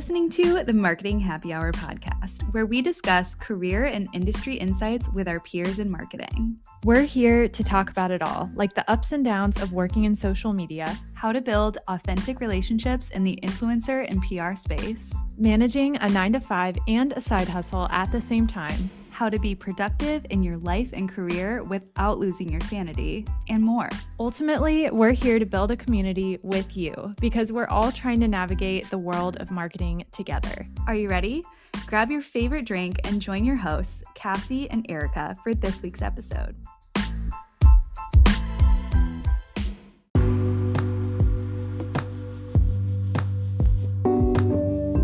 listening to the Marketing Happy Hour podcast, where we discuss career and industry insights with our peers in marketing. We're here to talk about it all, like the ups and downs of working in social media, how to build authentic relationships in the influencer and PR space, managing a 9-to-5 and a side hustle at the same time, how to be productive in your life and career without losing your sanity, and more. Ultimately, we're here to build a community with you because we're all trying to navigate the world of marketing together. Are you ready? Grab your favorite drink and join your hosts, Cassie and Erica, for this week's episode.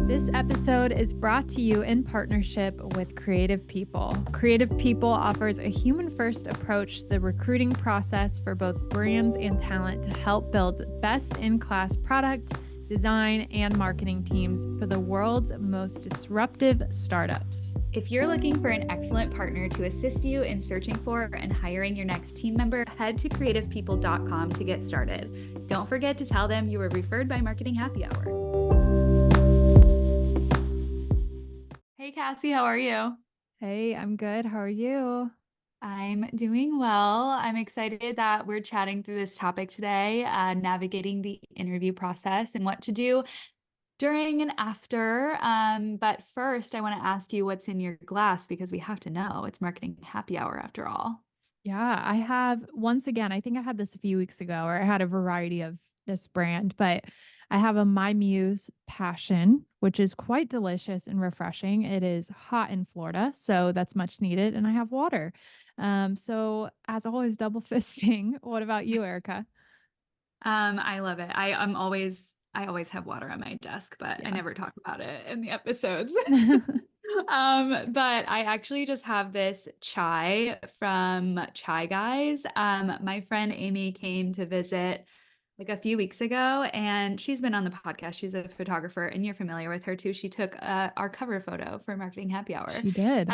This episode is brought to you in partnership with Creative People. Creative People offers a human-first approach to the recruiting process for both brands and talent to help build best-in-class product, design, and marketing teams for the world's most disruptive startups. If you're looking for an excellent partner to assist you in searching for and hiring your next team member, head to creativepeople.com to get started. Don't forget to tell them you were referred by Marketing Happy Hour. Hey, Cassie, how are you? Hey, I'm good. How are you? I'm doing well. I'm excited that we're chatting through this topic today, navigating the interview process and what to do during and after. But first, I want to ask you what's in your glass because we have to know. It's Marketing Happy Hour after all. Yeah, I have, once again, I think I had this a few weeks ago, or I had a variety of this brand, but I have a My Muse Passion, which is quite delicious and refreshing. It is hot in Florida, so that's much needed. And I have water. So as always, double fisting. What about you, Erica? I love it. I always have water on my desk, but I never talk about it in the episodes. But I actually just have this chai from Chai Guys. My friend Amy came to visit like a few weeks ago, and she's been on the podcast. She's a photographer, and you're familiar with her too. She took our cover photo for Marketing Happy Hour. She did.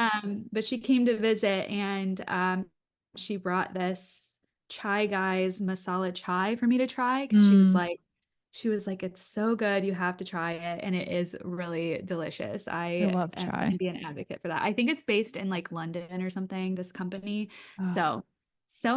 But she came to visit, and she brought this Chai Guys masala chai for me to try because she was like, it's so good. You have to try it. And it is really delicious. I love am chai. going to be an advocate for that. I think it's based in like London or something, this company. So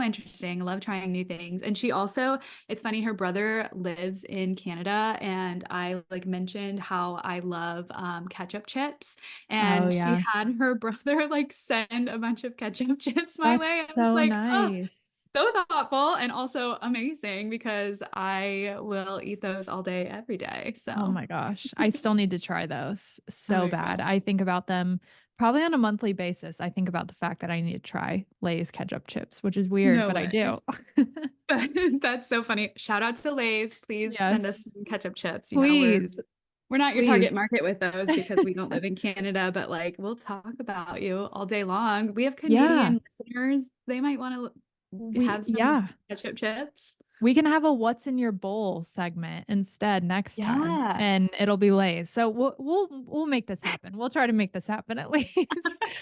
interesting. I love trying new things. And she also, it's funny, her brother lives in Canada, and I like mentioned how I love ketchup chips. And she had her brother like send a bunch of ketchup chips my way. That's so like, nice. So thoughtful and also amazing because I will eat those all day, every day. So, oh my gosh, I still need to try those so bad. I think about them probably on a monthly basis. I think about the fact that I need to try Lay's ketchup chips, which is weird, but I do. That's so funny. Shout out to Lay's. Please send us some ketchup chips. You know, we're not your target market with those because we don't live in Canada, but like we'll talk about you all day long. We have Canadian listeners. They might want to have some ketchup chips. We can have a what's in your bowl segment instead next time, and it'll be Lay's. So we'll make this happen. We'll try to make this happen at least.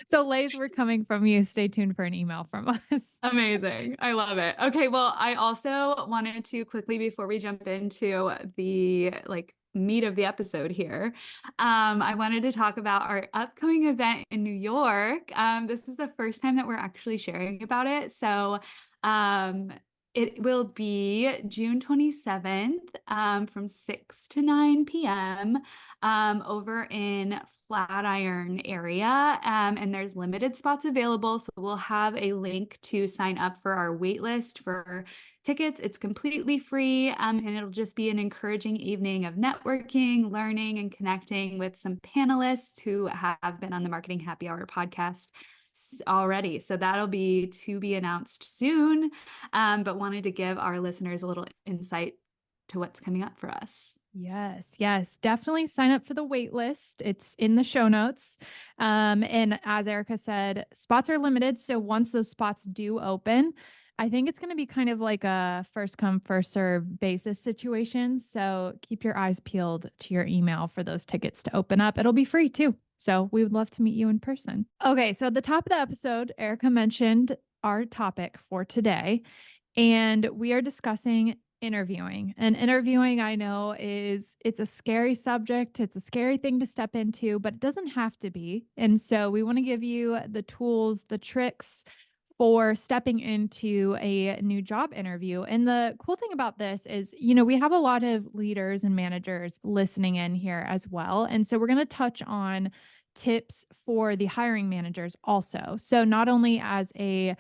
So Lay's, we're coming from you. Stay tuned for an email from us. Amazing. I love it. Okay, well, I also wanted to quickly, before we jump into the like meat of the episode here, I wanted to talk about our upcoming event in New York. This is the first time that we're actually sharing about it. So it will be June 27th from 6 to 9 p.m. Over in Flatiron area. And there's limited spots available. So we'll have a link to sign up for our wait list for tickets. It's completely free. And it'll just be an encouraging evening of networking, learning, and connecting with some panelists who have been on the Marketing Happy Hour podcast already. So that'll be to be announced soon, but wanted to give our listeners a little insight to what's coming up for us. Yes, definitely sign up for the wait list. It's in the show notes. And as Erica said, spots are limited. So once those spots do open, I think it's going to be kind of like a first come, first serve basis situation. So keep your eyes peeled to your email for those tickets to open up. It'll be free too. So we would love to meet you in person. Okay, so at the top of the episode, Erica mentioned our topic for today, and we are discussing interviewing. And interviewing, I know, it's a scary subject. It's a scary thing to step into, but it doesn't have to be. And so we want to give you the tools, the tricks for stepping into a new job interview. And the cool thing about this is, we have a lot of leaders and managers listening in here as well. And so we're going to touch on tips for the hiring managers also. So not only as a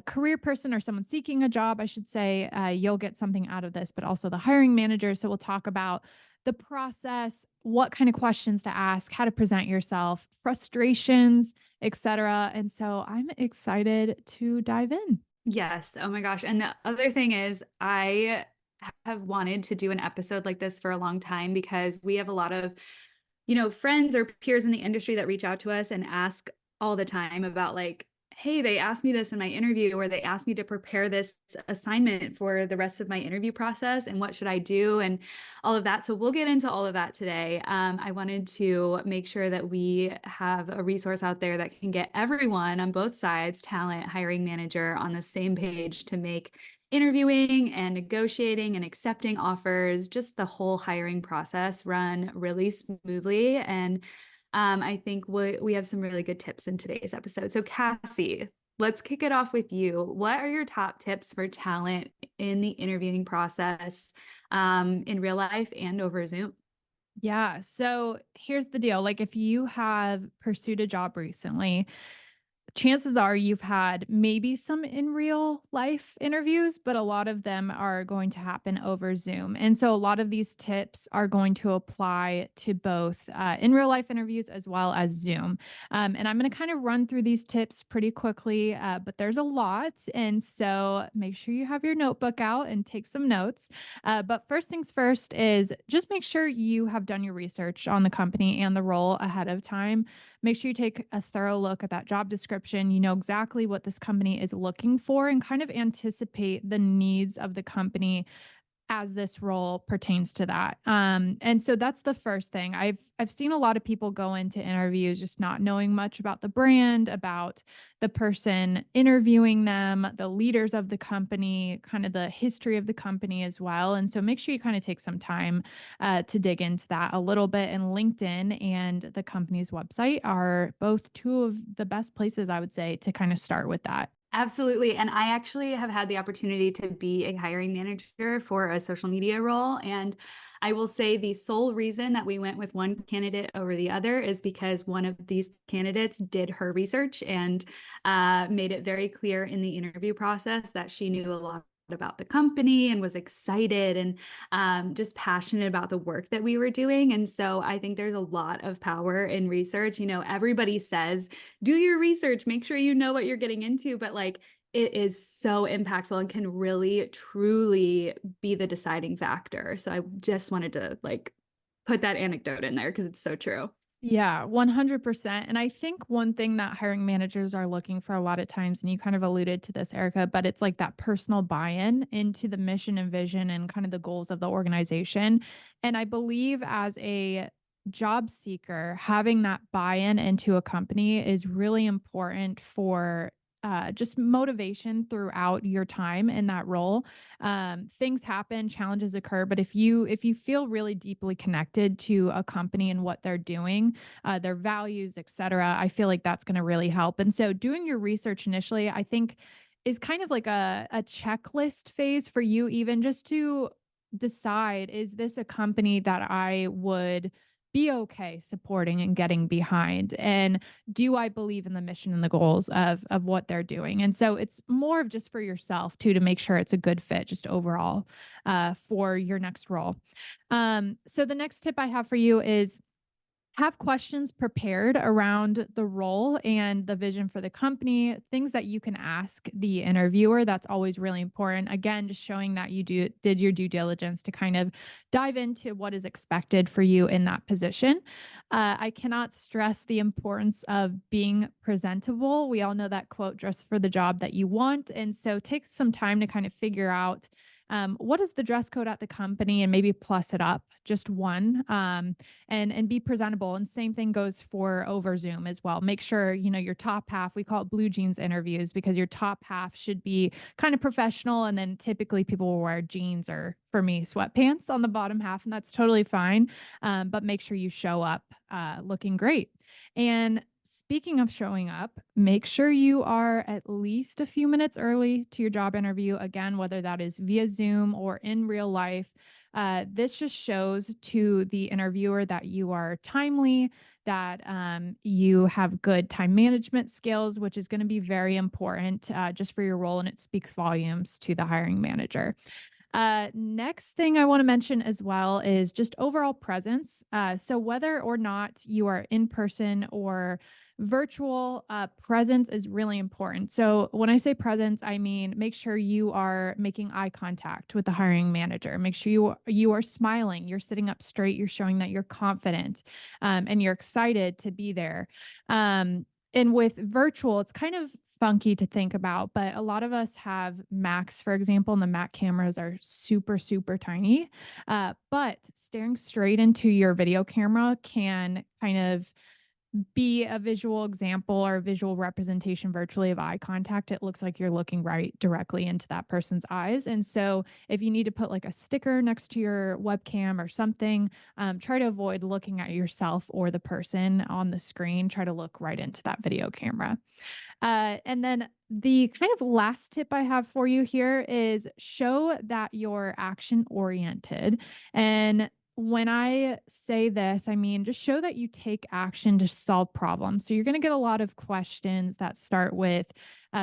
career person or someone seeking a job, I should say, you'll get something out of this, but also the hiring manager. So we'll talk about the process, what kind of questions to ask, how to present yourself, frustrations, etc. And so I'm excited to dive in. Yes. Oh my gosh. And the other thing is, I have wanted to do an episode like this for a long time because we have a lot of, friends or peers in the industry that reach out to us and ask all the time about like, hey, they asked me this in my interview, or they asked me to prepare this assignment for the rest of my interview process, and what should I do, and all of that. So we'll get into all of that today. I wanted to make sure that we have a resource out there that can get everyone on both sides, talent, hiring manager, on the same page to make interviewing and negotiating and accepting offers, just the whole hiring process, run really smoothly. And I think we have some really good tips in today's episode. So Cassie, let's kick it off with you. What are your top tips for talent in the interviewing process, in real life and over Zoom? Yeah. So here's the deal. Like, if you have pursued a job recently, chances are you've had maybe some in real life interviews, but a lot of them are going to happen over Zoom. And so a lot of these tips are going to apply to both in real life interviews as well as Zoom. And I'm going to kind of run through these tips pretty quickly, but there's a lot. And so make sure you have your notebook out and take some notes. But first things first is just make sure you have done your research on the company and the role ahead of time. Make sure you take a thorough look at that job description. You know exactly what this company is looking for and kind of anticipate the needs of the company as this role pertains to that. And so that's the first thing. I've seen a lot of people go into interviews just not knowing much about the brand, about the person interviewing them, the leaders of the company, kind of the history of the company as well. And so make sure you kind of take some time to dig into that a little bit. And LinkedIn and the company's website are both two of the best places, I would say, to kind of start with that. Absolutely. And I actually have had the opportunity to be a hiring manager for a social media role. And I will say the sole reason that we went with one candidate over the other is because one of these candidates did her research and made it very clear in the interview process that she knew a lot about the company and was excited and just passionate about the work that we were doing. And so I think there's a lot of power in research. Everybody says, do your research, make sure you know what you're getting into, but like, it is so impactful and can really truly be the deciding factor. So I just wanted to like put that anecdote in there because it's so true. Yeah, 100%. And I think one thing that hiring managers are looking for a lot of times, and you kind of alluded to this, Erica, but it's like that personal buy in into the mission and vision and kind of the goals of the organization. And I believe as a job seeker, having that buy in into a company is really important for just motivation throughout your time in that role. Things happen, challenges occur, but if you feel really deeply connected to a company and what they're doing, their values, etc., I feel like that's going to really help. And so, doing your research initially, I think, is kind of like a checklist phase for you, even just to decide, is this a company that I would be okay supporting and getting behind, and do I believe in the mission and the goals of what they're doing? And so it's more of just for yourself too, to make sure it's a good fit just overall for your next role. So the next tip I have for you is have questions prepared around the role and the vision for the company, things that you can ask the interviewer. That's always really important. Again, just showing that you did your due diligence to kind of dive into what is expected for you in that position. I cannot stress the importance of being presentable. We all know that quote, dress for the job that you want. And so take some time to kind of figure out What is the dress code at the company, and maybe plus it up just one, and be presentable. And same thing goes for over Zoom as well. Make sure, your top half, we call it blue jeans interviews, because your top half should be kind of professional. And then typically people will wear jeans, or for me, sweatpants on the bottom half, and that's totally fine. But make sure you show up looking great. And speaking of showing up, make sure you are at least a few minutes early to your job interview. Again, whether that is via Zoom or in real life. This just shows to the interviewer that you are timely, that you have good time management skills, which is going to be very important just for your role. And it speaks volumes to the hiring manager. Next thing I want to mention as well is just overall presence. So whether or not you are in person or virtual, presence is really important. So when I say presence, I mean make sure you are making eye contact with the hiring manager. Make sure you are smiling. You're sitting up straight. You're showing that you're confident, and you're excited to be there. And with virtual, it's kind of funky to think about, but a lot of us have Macs, for example, and the Mac cameras are super, super tiny. But staring straight into your video camera can kind of be a visual example or a visual representation virtually of eye contact. It looks like you're looking right directly into that person's eyes. And so if you need to put like a sticker next to your webcam or something, try to avoid looking at yourself or the person on the screen. Try to look right into that video camera. And then the kind of last tip I have for you here is show that you're action oriented. And when I say this, I mean, just show that you take action to solve problems. So you're going to get a lot of questions that start with,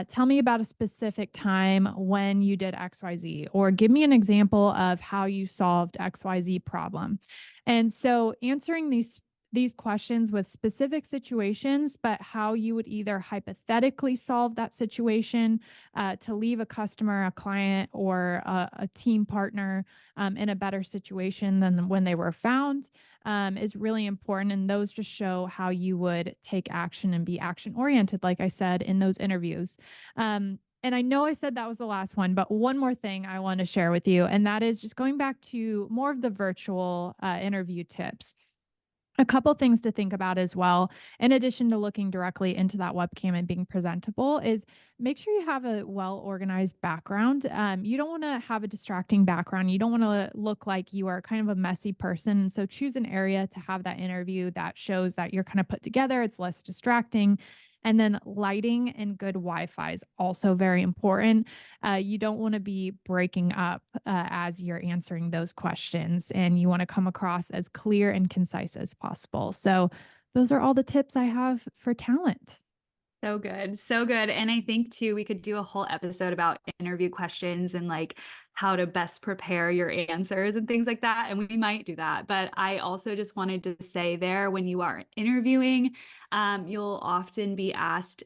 tell me about a specific time when you did XYZ, or give me an example of how you solved XYZ problem. And so answering these questions with specific situations, but how you would either hypothetically solve that situation to leave a customer, a client, or a team partner in a better situation than when they were found is really important. And those just show how you would take action and be action oriented, like I said, in those interviews. And I know I said that was the last one, but one more thing I want to share with you, and that is just going back to more of the virtual interview tips. A couple things to think about as well, in addition to looking directly into that webcam and being presentable, is make sure you have a well-organized background. You don't want to have a distracting background. You don't want to look like you are kind of a messy person. So choose an area to have that interview that shows that you're kind of put together. It's less distracting. And then lighting and good Wi-Fi is also very important. You don't want to be breaking up as you're answering those questions, and you want to come across as clear and concise as possible. So those are all the tips I have for talent. So good. So good. And I think too, we could do a whole episode about interview questions and like how to best prepare your answers and things like that. And we might do that. But I also just wanted to say there, when you are interviewing, you'll often be asked,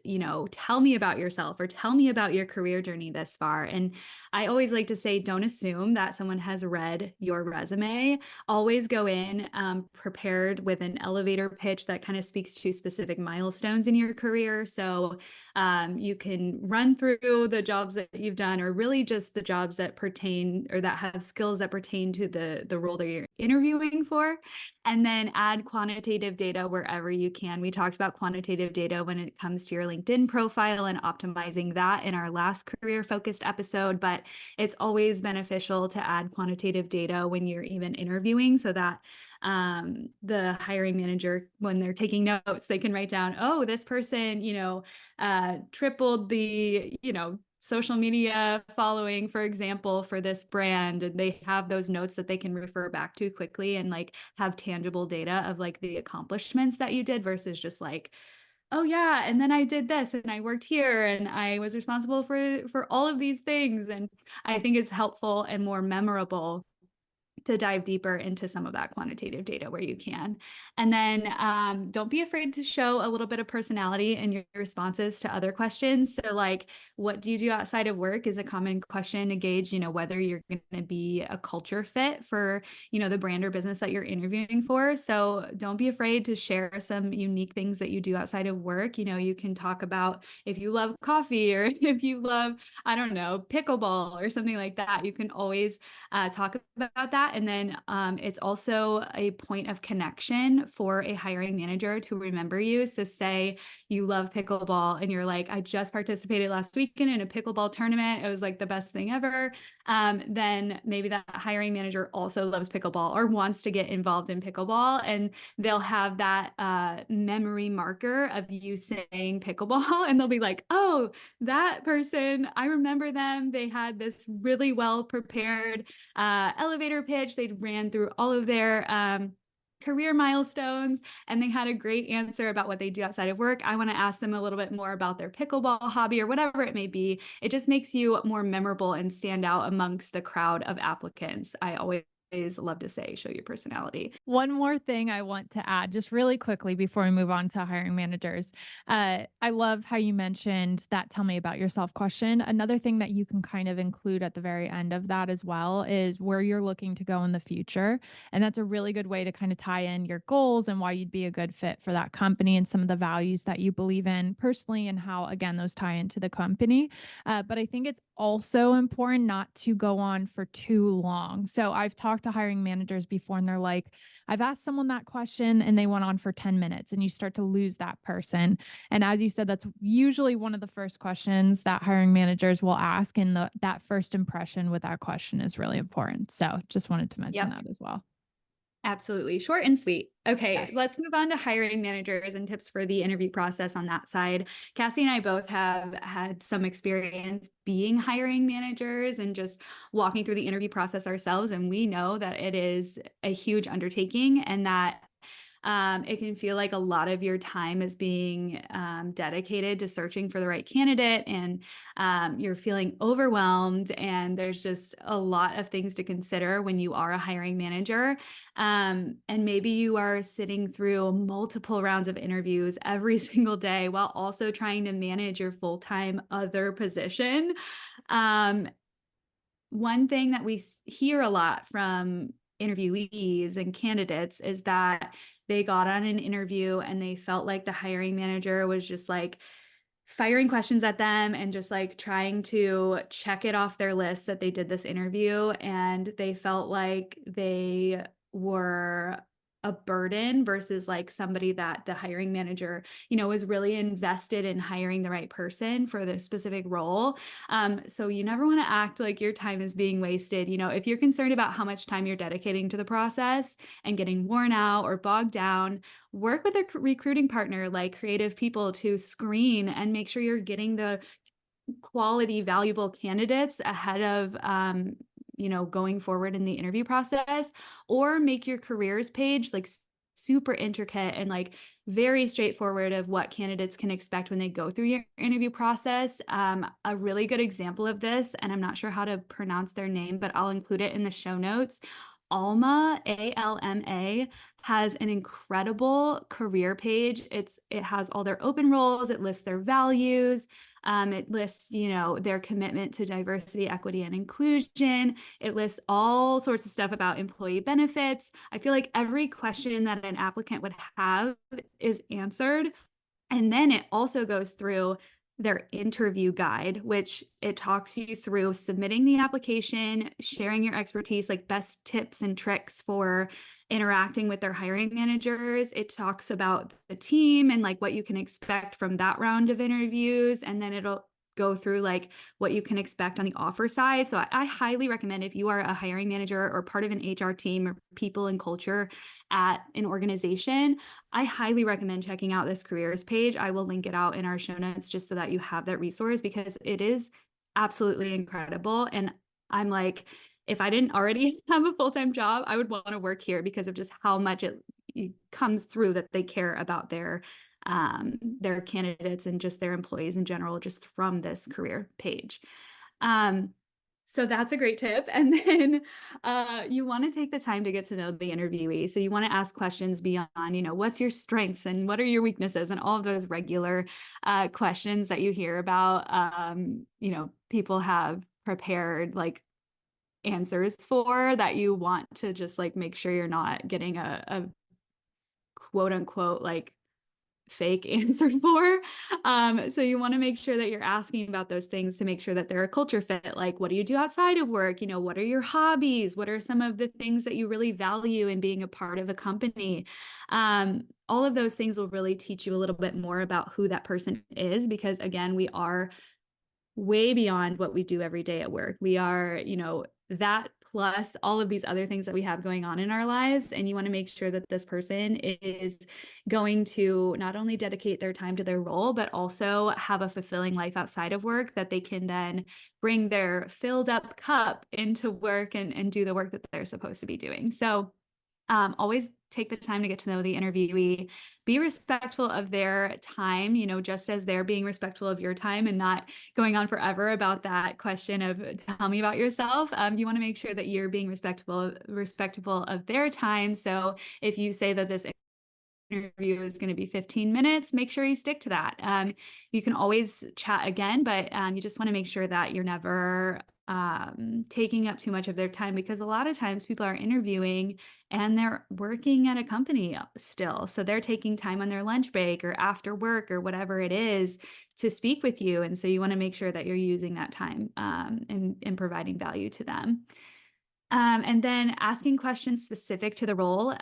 tell me about yourself or tell me about your career journey this far. And I always like to say, don't assume that someone has read your resume. Always go in prepared with an elevator pitch that kind of speaks to specific milestones in your career. So you can run through the jobs that you've done, or really just the jobs that pertain or that have skills that pertain to the role that you're interviewing for, and then add quantitative data wherever you can. We talked about quantitative data when it comes to your LinkedIn profile and optimizing that in our last career focused episode, but it's always beneficial to add quantitative data when you're even interviewing, so that the hiring manager, when they're taking notes, they can write down, oh, this person, tripled the, social media following, for example, for this brand. And they have those notes that they can refer back to quickly and like have tangible data of like the accomplishments that you did, versus just like, oh yeah, and then I did this and I worked here and I was responsible for all of these things. And I think it's helpful and more memorable to dive deeper into some of that quantitative data where you can. And then don't be afraid to show a little bit of personality in your responses to other questions. So like, what do you do outside of work is a common question to gauge, whether you're going to be a culture fit for, the brand or business that you're interviewing for. So don't be afraid to share some unique things that you do outside of work. You can talk about if you love coffee or if you love, I don't know, pickleball or something like that. You can always talk about that. And then it's also a point of connection for a hiring manager to remember you. So say you love pickleball and you're like, I just participated last weekend in a pickleball tournament. It was like the best thing ever. Then maybe that hiring manager also loves pickleball or wants to get involved in pickleball. And they'll have that memory marker of you saying pickleball. And they'll be like, oh, that person, I remember them. They had this really well prepared elevator pitch. They'd ran through all of their career milestones and they had a great answer about what they do outside of work. I want to ask them a little bit more about their pickleball hobby or whatever it may be. It just makes you more memorable and stand out amongst the crowd of applicants. I always love to say, show your personality. One more thing I want to add just really quickly before we move on to hiring managers. I love how you mentioned that tell me about yourself question. Another thing that you can kind of include at the very end of that as well is where you're looking to go in the future. And that's a really good way to kind of tie in your goals and why you'd be a good fit for that company and some of the values that you believe in personally and how, again, those tie into the company. But I think it's also important not to go on for too long. So I've talked to hiring managers before and they're like, I've asked someone that question and they went on for 10 minutes and you start to lose that person. And as you said, that's usually one of the first questions that hiring managers will ask. And that first impression with that question is really important. So just wanted to mention that as well. Absolutely. Short and sweet. Okay, Yes. let's move on to hiring managers and tips for the interview process on that side. Cassie and I both have had some experience being hiring managers and just walking through the interview process ourselves. And we know that it is a huge undertaking and that it can feel like a lot of your time is being dedicated to searching for the right candidate, and you're feeling overwhelmed. And there's just a lot of things to consider when you are a hiring manager. And maybe you are sitting through multiple rounds of interviews every single day while also trying to manage your full-time other position. One thing that we hear a lot from interviewees and candidates is that they got on an interview and they felt like the hiring manager was just like firing questions at them and just like trying to check it off their list that they did this interview. And they felt like they were a burden versus like somebody that the hiring manager, was really invested in hiring the right person for the specific role. So you never want to act like your time is being wasted. If you're concerned about how much time you're dedicating to the process and getting worn out or bogged down, work with a recruiting partner like Creative People to screen and make sure you're getting the quality, valuable candidates ahead of going forward in the interview process, or make your careers page like super intricate and like very straightforward of what candidates can expect when they go through your interview process. A really good example of this, and I'm not sure how to pronounce their name, but I'll include it in the show notes. Alma, ALMA, has an incredible career page. It has all their open roles. It lists their values. It lists, their commitment to diversity, equity, and inclusion. It lists all sorts of stuff about employee benefits. I feel like every question that an applicant would have is answered. And then it also goes through their interview guide, which it talks you through submitting the application, sharing your expertise, like best tips and tricks for interacting with their hiring managers. It talks about the team and like what you can expect from that round of interviews. And then it'll go through like what you can expect on the offer side. So I highly recommend, if you are a hiring manager or part of an HR team or people and culture at an organization, I highly recommend checking out this careers page. I will link it out in our show notes just so that you have that resource, because it is absolutely incredible. And I'm like, if I didn't already have a full-time job, I would want to work here because of just how much it comes through that they care about their candidates and just their employees in general, just from this career page. So that's a great tip. And then you want to take the time to get to know the interviewee. So you want to ask questions beyond, what's your strengths and what are your weaknesses and all of those regular questions that you hear about, people have prepared like answers for that you want to just like make sure you're not getting a quote unquote like fake answer for. So you want to make sure that you're asking about those things to make sure that they're a culture fit. Like, what do you do outside of work? What are your hobbies? What are some of the things that you really value in being a part of a company? All of those things will really teach you a little bit more about who that person is, because again, we are way beyond what we do every day at work. We are, that plus all of these other things that we have going on in our lives. And you want to make sure that this person is going to not only dedicate their time to their role, but also have a fulfilling life outside of work that they can then bring their filled up cup into work and do the work that they're supposed to be doing. So always take the time to get to know the interviewee, be respectful of their time, just as they're being respectful of your time and not going on forever about that question of tell me about yourself. You want to make sure that you're being respectful of their time. So if you say that this interview is going to be 15 minutes, make sure you stick to that. You can always chat again, but you just want to make sure that you're never taking up too much of their time, because a lot of times people are interviewing and they're working at a company still. So they're taking time on their lunch break or after work or whatever it is to speak with you. And so you want to make sure that you're using that time and providing value to them. And then asking questions specific to the role.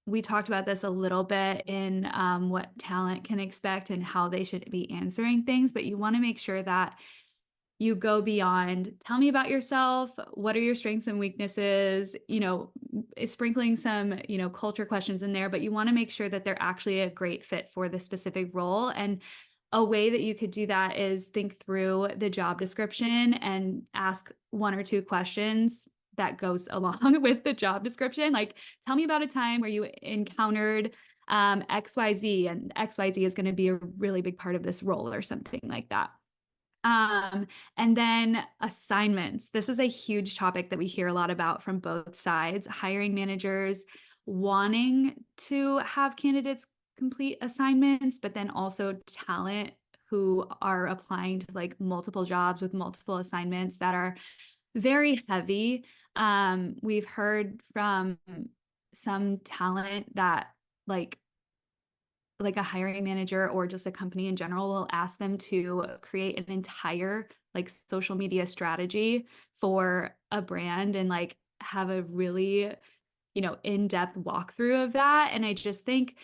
We talked about this a little bit in what talent can expect and how they should be answering things, but you want to make sure that you go beyond, tell me about yourself. What are your strengths and weaknesses? Sprinkling some, culture questions in there, but you want to make sure that they're actually a great fit for the specific role. And a way that you could do that is think through the job description and ask one or two questions that goes along with the job description. Like, tell me about a time where you encountered XYZ, and XYZ is going to be a really big part of this role or something like that. And then assignments. This is a huge topic that we hear a lot about from both sides. Hiring managers wanting to have candidates complete assignments, but then also talent who are applying to like multiple jobs with multiple assignments that are very heavy. We've heard from some talent that like a hiring manager or just a company in general will ask them to create an entire like social media strategy for a brand and like have a really, in-depth walkthrough of that. And I just think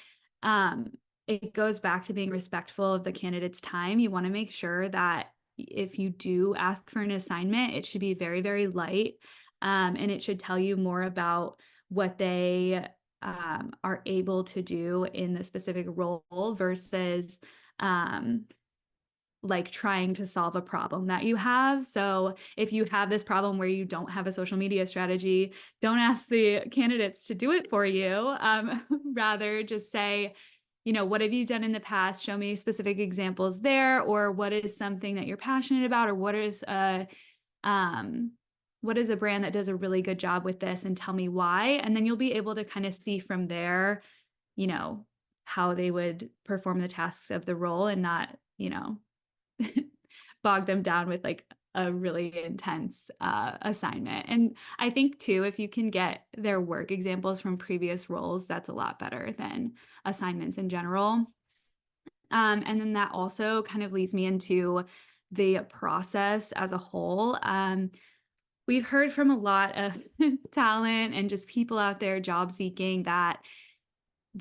it goes back to being respectful of the candidate's time. You want to make sure that if you do ask for an assignment, it should be very, very light. And it should tell you more about what they are able to do in the specific role versus like trying to solve a problem that you have. So if you have this problem where you don't have a social media strategy, don't ask the candidates to do it for you. Rather just say, what have you done in the past? Show me specific examples there, or what is something that you're passionate about, or what is a brand that does a really good job with this, and tell me why. And then you'll be able to kind of see from there, how they would perform the tasks of the role and not, bog them down with like a really intense assignment. And I think too, if you can get their work examples from previous roles, that's a lot better than assignments in general. And then that also kind of leads me into the process as a whole. We've heard from a lot of talent and just people out there job seeking that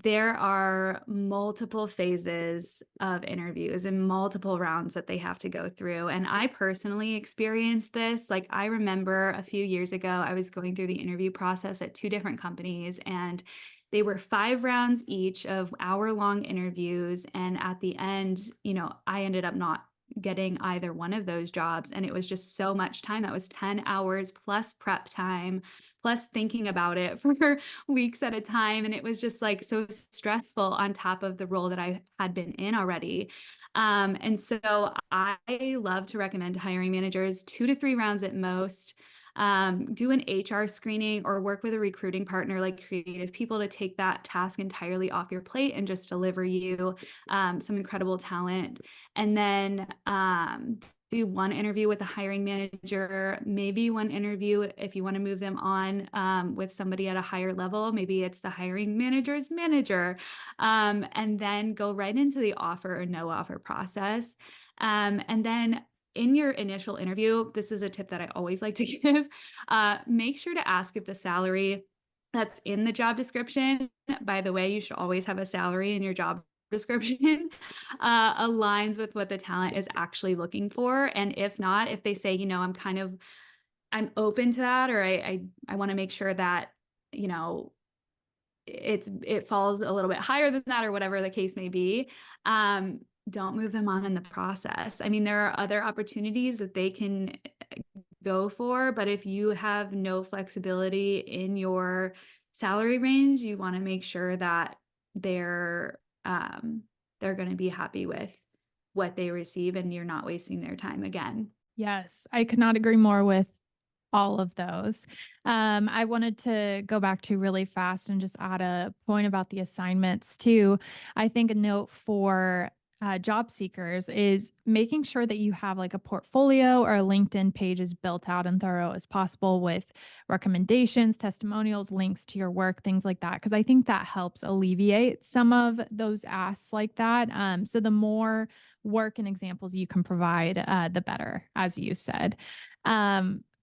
there are multiple phases of interviews and multiple rounds that they have to go through. And I personally experienced this. Like, I remember a few years ago, I was going through the interview process at two different companies, and they were 5 rounds each of hour-long interviews. And at the end, I ended up not getting either one of those jobs. And it was just so much time. That was 10 hours plus prep time, plus thinking about it for weeks at a time. And it was just like so stressful on top of the role that I had been in already. And so I love to recommend to hiring managers 2 to 3 rounds at most. Do an HR screening or work with a recruiting partner like Creative People to take that task entirely off your plate and just deliver you some incredible talent. And then do one interview with a hiring manager, maybe one interview if you want to move them on with somebody at a higher level. Maybe it's the hiring manager's manager, and then go right into the offer or no offer process. And then in your initial interview, this is a tip that I always like to give, make sure to ask if the salary that's in the job description, by the way, you should always have a salary in your job description, aligns with what the talent is actually looking for. And if not, if they say, I'm open to that, or I want to make sure that, you know, it falls a little bit higher than that, or whatever the case may be, don't move them on in the process. I mean, there are other opportunities that they can go for, but if you have no flexibility in your salary range, you want to make sure that they're going to be happy with what they receive and you're not wasting their time again. Yes, I could not agree more with all of those. I wanted to go back to really fast and just add a point about the assignments too. I think a note for job seekers is making sure that you have like a portfolio or a LinkedIn page as built out and thorough as possible with recommendations, testimonials, links to your work, things like that. Because I think that helps alleviate some of those asks like that. So the more work and examples you can provide, the better, as you said.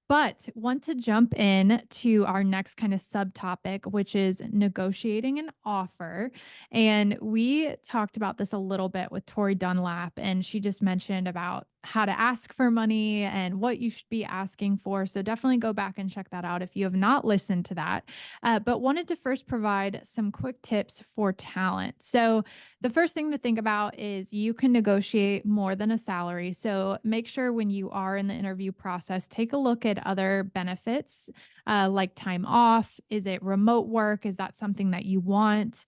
But want to jump in to our next kind of subtopic, which is negotiating an offer. And we talked about this a little bit with Tori Dunlap, and she just mentioned about how to ask for money and what you should be asking for. So definitely go back and check that out if you have not listened to that. But wanted to first provide some quick tips for talent. So the first thing to think about is you can negotiate more than a salary. So make sure when you are in the interview process, take a look at other benefits like time off. Is it remote work? Is that something that you want?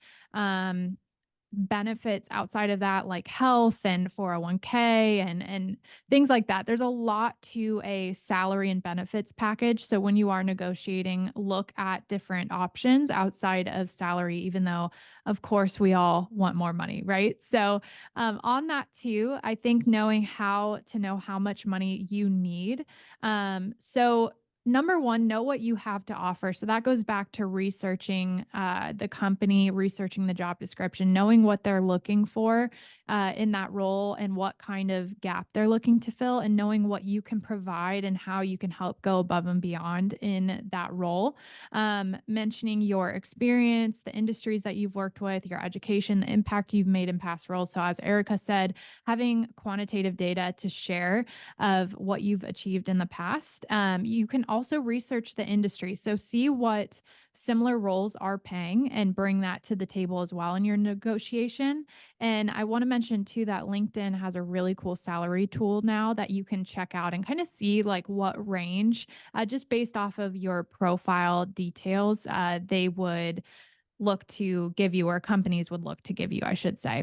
Benefits outside of that, like health and 401k and things like that. There's a lot to a salary and benefits package. So when you are negotiating, look at different options outside of salary, even though, of course, we all want more money, right? So on that too, I think knowing how to know how much money you need. So number one, know what you have to offer. So that goes back to researching the company, researching the job description, knowing what they're looking for in that role and what kind of gap they're looking to fill, and knowing what you can provide and how you can help go above and beyond in that role. Mentioning your experience, the industries that you've worked with, your education, the impact you've made in past roles. So as Erica said, having quantitative data to share of what you've achieved in the past. You can also research the industry. So see what similar roles are paying and bring that to the table as well in your negotiation. And I want to mention too that LinkedIn has a really cool salary tool now that you can check out and kind of see like what range, just based off of your profile details, they would look to give you, or companies would look to give you, I should say.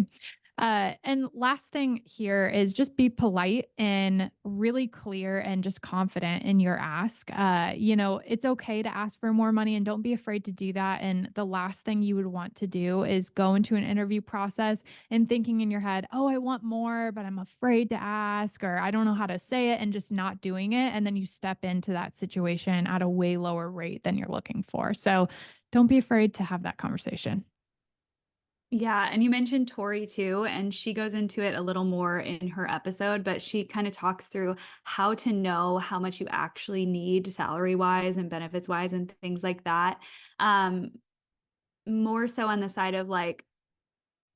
And last thing here is just be polite and really clear and just confident in your ask. It's okay to ask for more money and don't be afraid to do that. And the last thing you would want to do is go into an interview process and thinking in your head, oh, I want more, but I'm afraid to ask, or I don't know how to say it, and just not doing it. And then you step into that situation at a way lower rate than you're looking for. So don't be afraid to have that conversation. Yeah, and you mentioned Tori too, and she goes into it a little more in her episode, but she kind of talks through how to know how much you actually need salary wise and benefits wise and things like that. Um, More so on the side of like,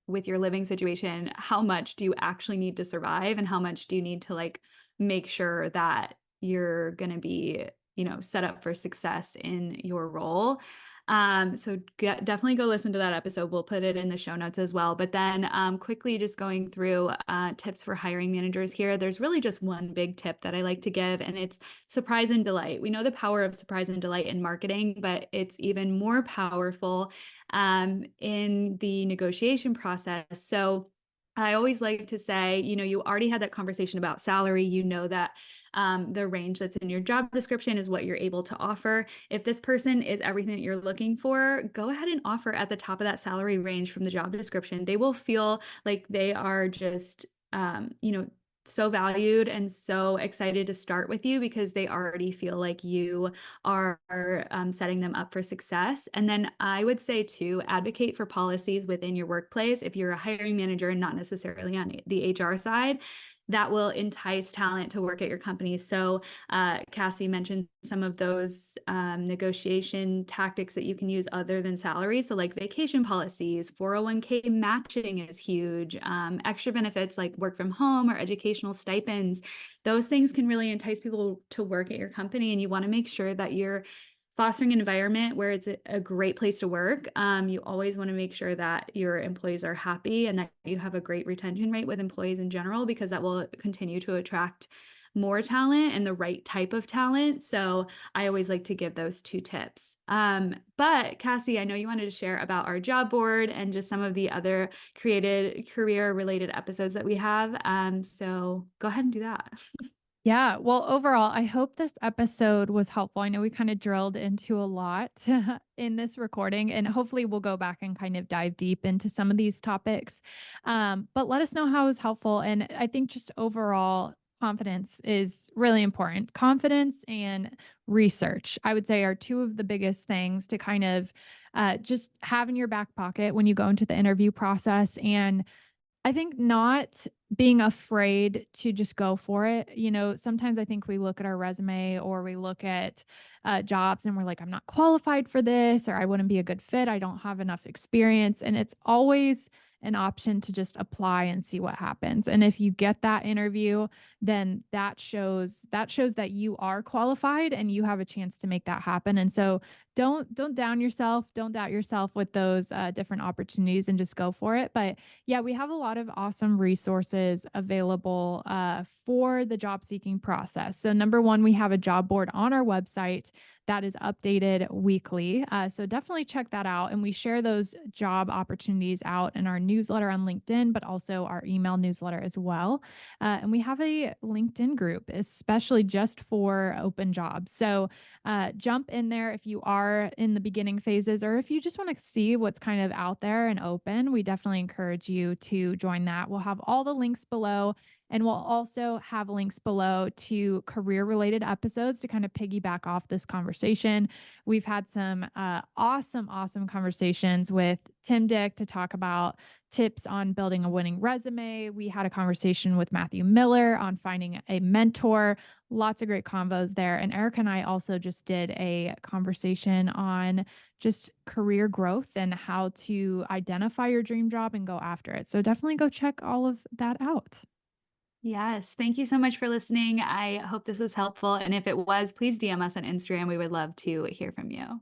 with your living situation, how much do you actually need to survive and how much do you need to like make sure that you're going to be, set up for success in your role. So definitely go listen to that episode. We'll put it in the show notes as well. But then quickly just going through tips for hiring managers here. There's really just one big tip that I like to give, and it's surprise and delight. We know the power of surprise and delight in marketing, but it's even more powerful in the negotiation process. So I always like to say, you already had that conversation about salary. You know that the range that's in your job description is what you're able to offer. If this person is everything that you're looking for, go ahead and offer at the top of that salary range from the job description. They will feel like they are just, so valued and so excited to start with you because they already feel like you are setting them up for success. And then I would say too, advocate for policies within your workplace. If you're a hiring manager and not necessarily on the HR side, that will entice talent to work at your company. So Cassie mentioned some of those negotiation tactics that you can use other than salary. So like vacation policies, 401k matching is huge, extra benefits like work from home or educational stipends. Those things can really entice people to work at your company. And you want to make sure that you're fostering an environment where it's a great place to work. You always want to make sure that your employees are happy and that you have a great retention rate with employees in general, because that will continue to attract more talent and the right type of talent. So I always like to give those two tips. But Cassie, I know you wanted to share about our job board and just some of the other created career related episodes that we have. So go ahead and do that. Yeah. Well, overall, I hope this episode was helpful. I know we kind of drilled into a lot in this recording, and hopefully we'll go back and kind of dive deep into some of these topics. But let us know how it was helpful. And I think just overall, confidence is really important. Confidence and research, I would say, are two of the biggest things to kind of just have in your back pocket when you go into the interview process. And I think not being afraid to just go for it. Sometimes I think we look at our resume or we look at jobs and we're like, I'm not qualified for this, or I wouldn't be a good fit. I don't have enough experience. And it's always an option to just apply and see what happens. And if you get that interview, then that shows that you are qualified and you have a chance to make that happen. And so don't down yourself, don't doubt yourself with those different opportunities, and just go for it. But yeah, we have a lot of awesome resources available for the job seeking process. So, number one, we have a job board on our website that is updated weekly. So, definitely check that out. And we share those job opportunities out in our newsletter on LinkedIn, but also our email newsletter as well. And we have a LinkedIn group, especially just for open jobs. So, jump in there if you are in the beginning phases, or if you just want to see what's kind of out there and open. We definitely encourage you to join that. We'll have all the links below, and we'll also have links below to career related episodes to kind of piggyback off this conversation. We've had some awesome conversations with Tim Dick to talk about tips on building a winning resume. We had a conversation with Matthew Miller on finding a mentor. Lots of great convos there. And Erica and I also just did a conversation on just career growth and how to identify your dream job and go after it. So definitely go check all of that out. Yes. Thank you so much for listening. I hope this was helpful. And if it was, please DM us on Instagram. We would love to hear from you.